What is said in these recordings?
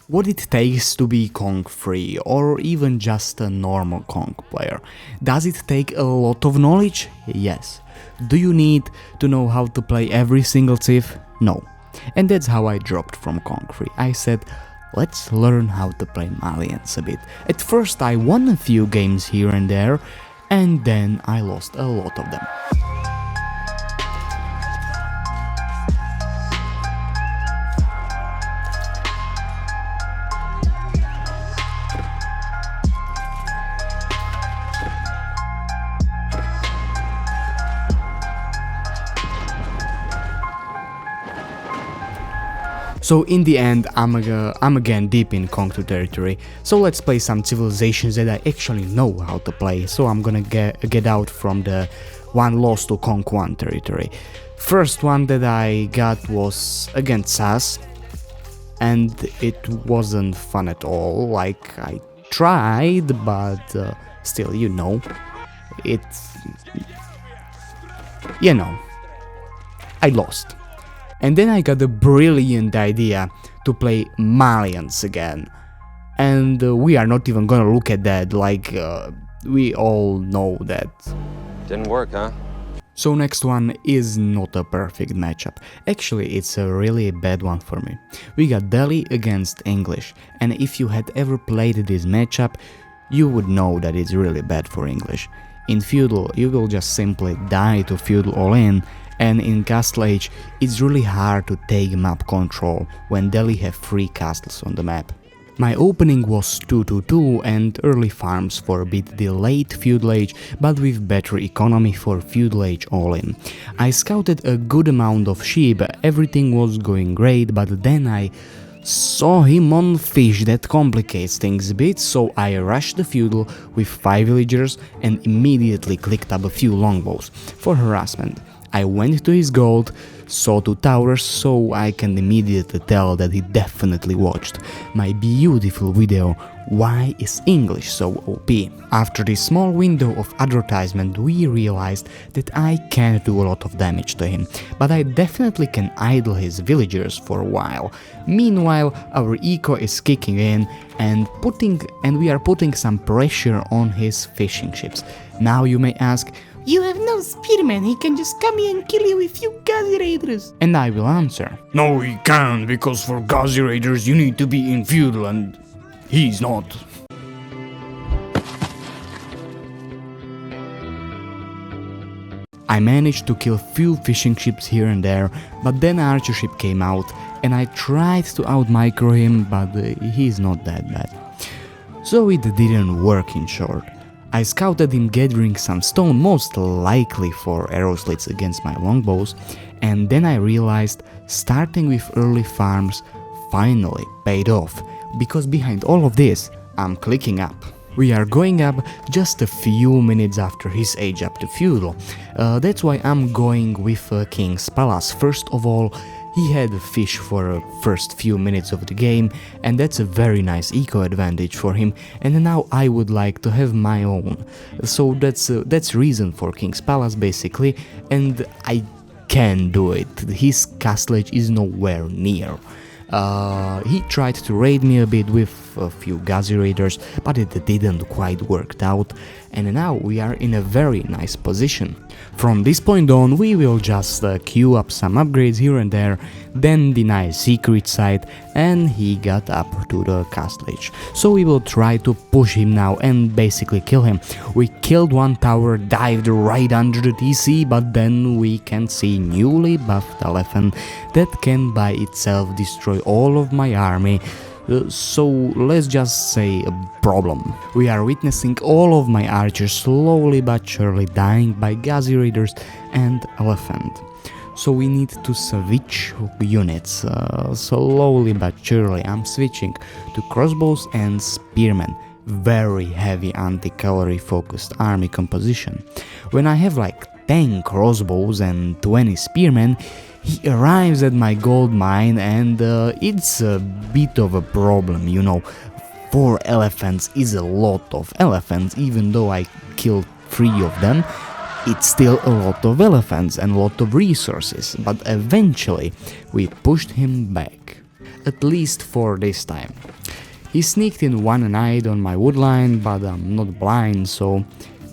What it takes to be Kong free or even just a normal Kong player. Does it take a lot of knowledge? Yes. Do you need to know how to play every single Civ? No. And that's how I dropped from Kong free. I said, let's learn how to play Malians a bit. At first I won a few games here and there, and then I lost a lot of them. So in the end, I'm again deep in Kong 2 territory, so let's play some civilizations that I actually know how to play, so I'm gonna get out from the one loss to Kong 1 territory. First one that I got was against SAS, and it wasn't fun at all. Like, I tried, but still, I lost. And then I got a brilliant idea to play Malians again. And we are not even gonna look at that, like, we all know that. Didn't work, huh? So next one is not a perfect matchup. Actually, it's a really bad one for me. We got Delhi against English, and if you had ever played this matchup, you would know that it's really bad for English. In Feudal, you will just simply die to Feudal all-in, and in Castle Age, it's really hard to take map control when Delhi have 3 castles on the map. My opening was 2-2-2 and early farms for a bit the late Feudal Age, but with better economy for Feudal Age all-in. I scouted a good amount of sheep, everything was going great, but then I saw him on fish. That complicates things a bit, so I rushed the Feudal with 5 villagers and immediately clicked up a few longbows for harassment. I went to his gold, saw 2 towers, so I can immediately tell that he definitely watched my beautiful video "Why is English so OP?" After this small window of advertisement, we realized that I can't do a lot of damage to him, but I definitely can idle his villagers for a while. Meanwhile, our eco is kicking in and we are putting some pressure on his fishing ships. Now you may ask, you have no spearman, he can just come here and kill you with few Ghazi Raiders. And I will answer, no, he can't, because for Ghazi Raiders you need to be in Feudal and he's not. I managed to kill few fishing ships here and there, but then archer ship came out and I tried to out-micro him, but he's not that bad. So it didn't work, in short. I scouted him gathering some stone, most likely for arrow slits against my longbows, and then I realized starting with early farms finally paid off, because behind all of this, I'm clicking up. We are going up just a few minutes after his age up to Feudal. That's why I'm going with King's Palace. First of all, he had a fish for the first few minutes of the game, and that's a very nice eco advantage for him, and now I would like to have my own. So that's reason for King's Palace basically, and I can do it. His castle age is nowhere near. He tried to raid me a bit with a few Ghazi Raiders, but it didn't quite work out, and now we are in a very nice position. From this point on, we will just queue up some upgrades here and there, then deny secret site, and he got up to the castle age. So we will try to push him now and basically kill him. We killed 1 tower, dived right under the TC, but then we can see newly buffed elephant that can by itself destroy all of my army. So let's just say a problem. We are witnessing all of my archers slowly but surely dying by Ghazi Raiders and elephant. So we need to switch units. Slowly but surely I'm switching to crossbows and spearmen. Very heavy anti-cavalry focused army composition. When I have like 10 crossbows and 20 spearmen, he arrives at my gold mine, and it's a bit of a problem, 4 elephants is a lot of elephants. Even though I killed 3 of them, it's still a lot of elephants and a lot of resources, but eventually we pushed him back. at least for this time. He sneaked in one night on my woodline, but I'm not blind, so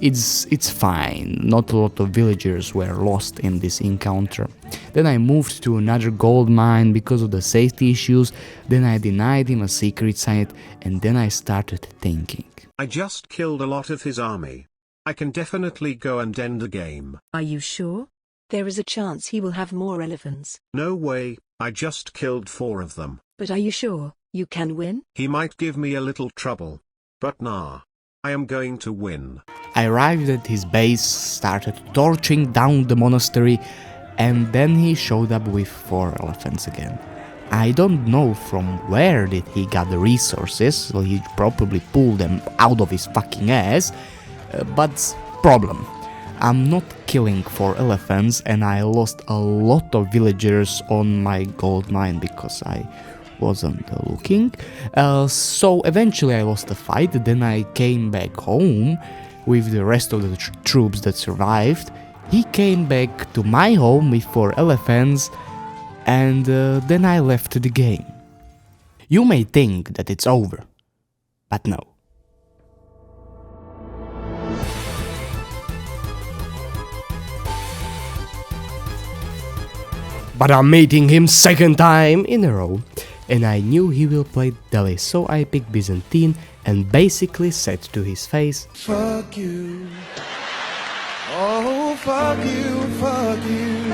it's fine. Not a lot of villagers were lost in this encounter. Then I moved to another gold mine because of the safety issues, then I denied him a secret site, and then I started thinking. I just killed a lot of his army. I can definitely go and end the game. Are you sure? There is a chance he will have more elephants. No way, I just killed 4 of them. But are you sure you can win? He might give me a little trouble. But nah. I am going to win. I arrived at his base, started torching down the monastery, and then he showed up with 4 elephants again. I don't know from where did he got the resources, so he probably pulled them out of his fucking ass, but problem. I'm not killing 4 elephants, and I lost a lot of villagers on my gold mine because I wasn't looking. So eventually I lost the fight, then I came back home with the rest of the troops that survived. He came back to my home with 4 elephants, and then I left the game. You may think that it's over, but no. But I'm meeting him 2nd time in a row, and I knew he will play Delhi, so I picked Byzantine and basically said to his face, Fuck you. Oh, fuck you, fuck you.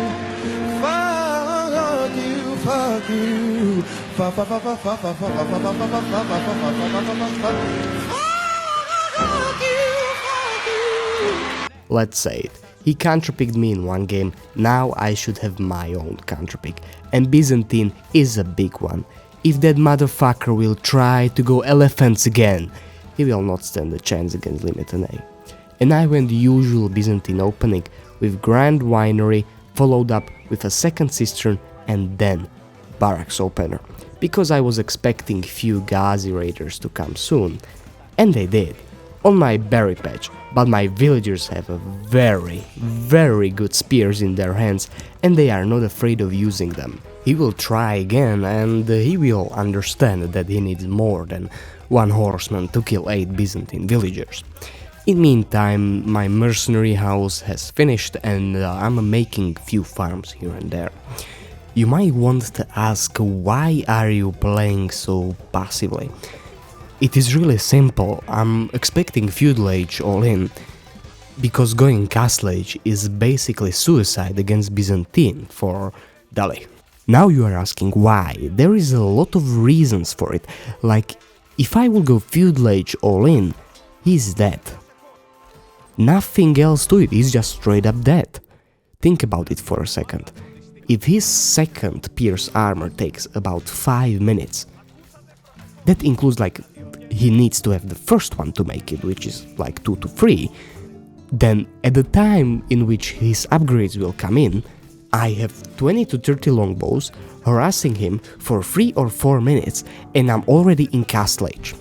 Fuck you, fuck you. Fuck, fuck, fuck, fuck, fuck, fuck, fuck, fuck, fuck, fuck, fuck, fuck, fuck, fuck, fuck you. let's say it. He counterpicked me in one game, now I should have my own counterpick. And Byzantine is a big one. If that motherfucker will try to go elephants again, he will not stand a chance against Limit NA. And I went the usual Byzantine opening with Grand Winery, followed up with a second cistern and then Barracks opener, because I was expecting few Ghazi raiders to come soon. And they did, on my berry patch, but my villagers have a very good spears in their hands and they are not afraid of using them. He will try again and he will understand that he needs more than 1 horseman to kill 8 Byzantine villagers. In meantime, my mercenary house has finished and I'm making few farms here and there. You might want to ask, why are you playing so passively? It is really simple. I'm expecting Feudal Age all in, because going Castle Age is basically suicide against Byzantine for Delhi. Now you are asking why. There is a lot of reasons for it, like if I will go Feudal Age all in, he's dead. Nothing else to it, he's just straight up dead. Think about it for a second. If his second pierce armor takes about 5 minutes, that includes like he needs to have the first one to make it, which is like 2 to 3. Then at the time in which his upgrades will come in, I have 20 to 30 longbows harassing him for 3 or 4 minutes and I'm already in Castle Age.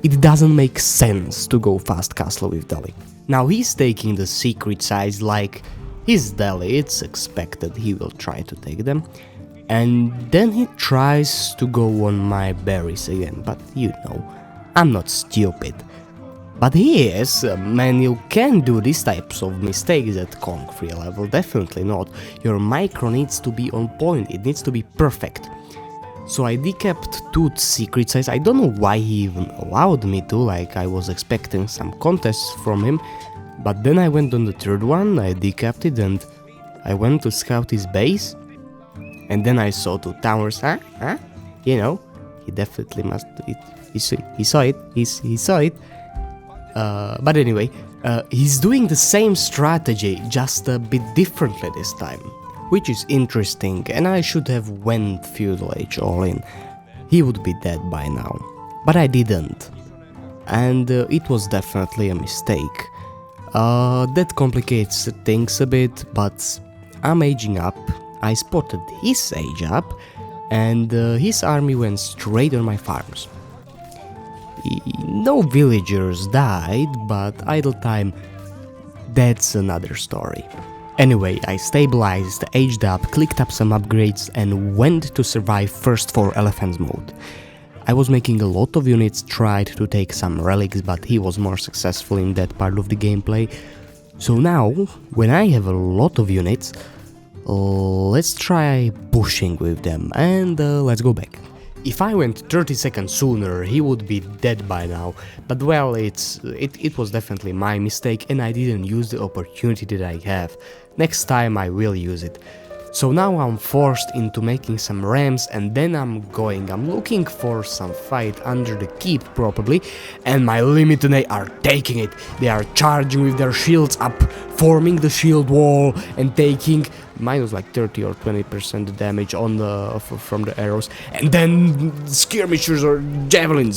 It doesn't make sense to go fast castle with Delhi. Now he's taking the secret sides like he's Delhi, it's expected he will try to take them. And then he tries to go on my berries again, but you know, I'm not stupid. But he is, man, you can do these types of mistakes at Kong 3 level, definitely not. Your micro needs to be on point, it needs to be perfect. So I decapped 2 secret sites, I don't know why he even allowed me to, like I was expecting some contests from him. But then I went on the 3rd one, I decapped it and I went to scout his base. And then I saw 2 towers, you know, he definitely must, he saw it. But anyway, he's doing the same strategy, just a bit differently this time, which is interesting, and I should have went Feudal Age all in. He would be dead by now, but I didn't, and it was definitely a mistake. That complicates things a bit, but I'm aging up. I spotted his age up, and his army went straight on my farms. No villagers died, but idle time, that's another story. Anyway, I stabilized, aged up, clicked up some upgrades and went to survive first for elephants mode. I was making a lot of units, tried to take some relics, but he was more successful in that part of the gameplay. So now, when I have a lot of units, let's try pushing with them and let's go back. If I went 30 seconds sooner, he would be dead by now, but well, it was definitely my mistake and I didn't use the opportunity that I have. Next time I will use it. So now I'm forced into making some rams and then I'm looking for some fight under the keep probably, and my Limitonei are taking it. They are charging with their shields up, forming the shield wall and taking minus like 30 or 20% damage on from the arrows, and then skirmishers or javelin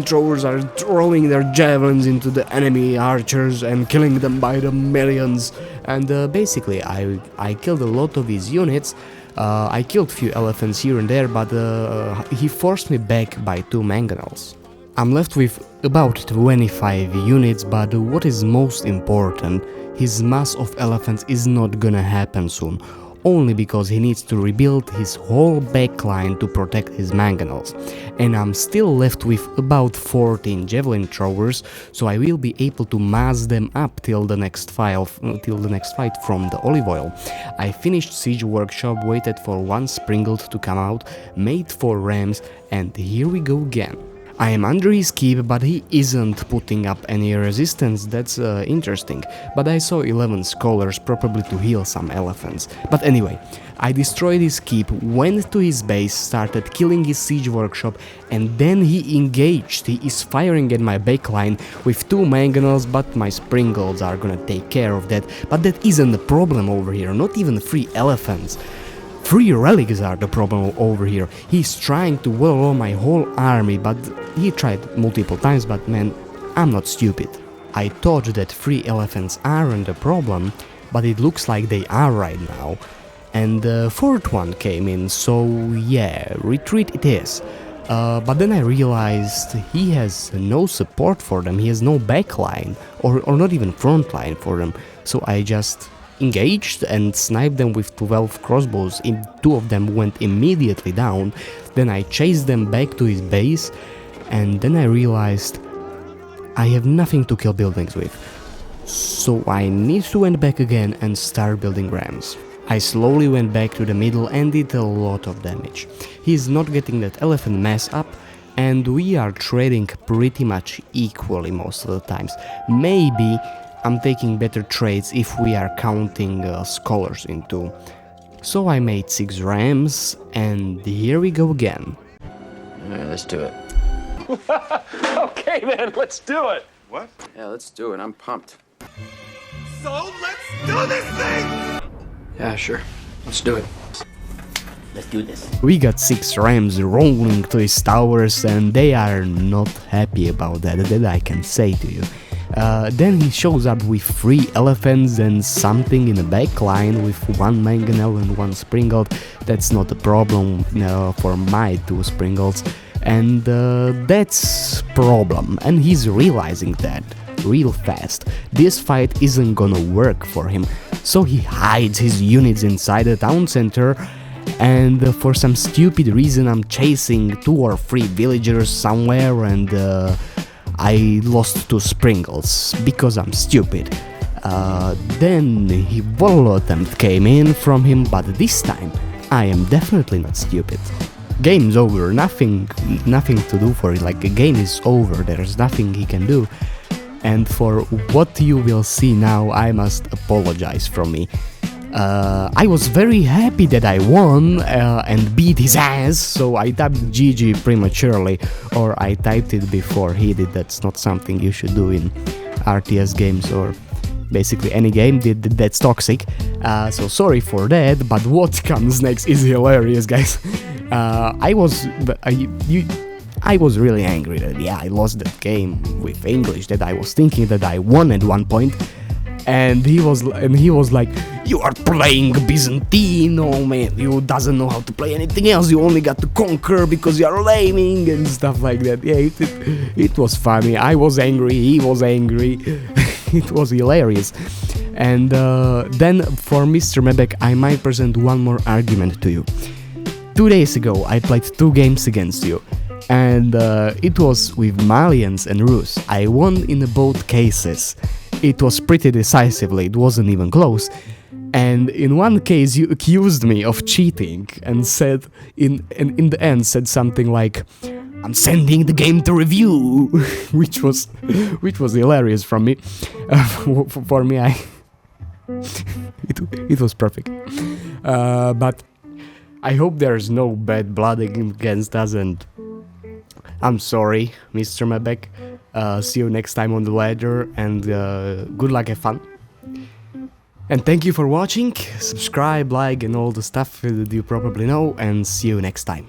throwers are throwing their javelins into the enemy archers and killing them by the millions. And basically I killed a lot of his units. I killed few elephants here and there, but he forced me back by 2 mangonels. I'm left with about 25 units, but what is most important, his mass of elephants is not gonna happen soon, only because he needs to rebuild his whole backline to protect his mangonels. And I'm still left with about 14 javelin throwers, so I will be able to mass them up till the next fight from the olive oil. I finished Siege Workshop, waited for one Springald to come out, made 4 rams, and here we go again. I am under his keep, but he isn't putting up any resistance. That's interesting, but I saw 11 scholars, probably to heal some elephants. But anyway, I destroyed his keep, went to his base, started killing his siege workshop, and then he engaged. He is firing at my backline with 2 mangonels, but my Springalds are gonna take care of that. But that isn't the problem over here, not even 3 elephants. 3 relics are the problem over here. He's trying to wallow my whole army, but he tried multiple times, but man, I'm not stupid. I thought that 3 elephants aren't the problem, but it looks like they are right now. And the 4th one came in, so yeah, retreat it is. But then I realized he has no support for them, he has no backline, or not even front line for them, so I just engaged and sniped them with 12 crossbows. 2 of them went immediately down. Then I chased them back to his base, and then I realized I have nothing to kill buildings with. So I need to went back again and start building rams. I slowly went back to the middle and did a lot of damage. He's not getting that elephant mass up, and we are trading pretty much equally most of the times. Maybe I'm taking better trades if we are counting scholars into. So I made 6 rams, and here we go again. Alright, let's do it. Okay then, let's do it. What? Yeah, let's do it. I'm pumped. So let's do this thing! Yeah, sure. Let's do it. Let's do this. We got 6 rams rolling to his towers, and they are not happy about that I can say to you. Then he shows up with 3 elephants and something in the back line with 1 mangonel and 1 Springald. That's not a problem for my 2 Springalds, and that's problem, and he's realizing that real fast. This fight isn't gonna work for him, so he hides his units inside the town center, and for some stupid reason I'm chasing 2 or 3 villagers somewhere, and I lost 2 Springalds because I'm stupid. Then he Volo attempt came in from him, but this time I am definitely not stupid. Game's over, nothing to do for it, like the game is over, there's nothing he can do. And for what you will see now, I must apologize from me. I was very happy that I won and beat his ass, so I typed GG prematurely, or I typed it before he did. That's not something you should do in RTS games or basically any game that's toxic. So sorry for that, but what comes next is hilarious, guys. I was really angry that I lost that game with English, that I was thinking that I won at one point. And he was like, you are playing Byzantine, oh man, you doesn't know how to play anything else, you only got to conquer because you are laming and stuff like that. Yeah, it was funny, I was angry, he was angry, it was hilarious. And then for Mr. Mebek, I might present one more argument to you. 2 days ago, I played 2 games against you, and it was with Malians and Rus. I won in both cases. It was pretty decisively, it wasn't even close. And in one case, you accused me of cheating and said, in the end, said something like, "I'm sending the game to review," which was hilarious from me. For me, it was perfect. But I hope there's no bad blood against us, and I'm sorry, Mr. Mebek. See you next time on the ladder, and good luck, have fun. And thank you for watching. Subscribe, like, and all the stuff that you probably know, and see you next time.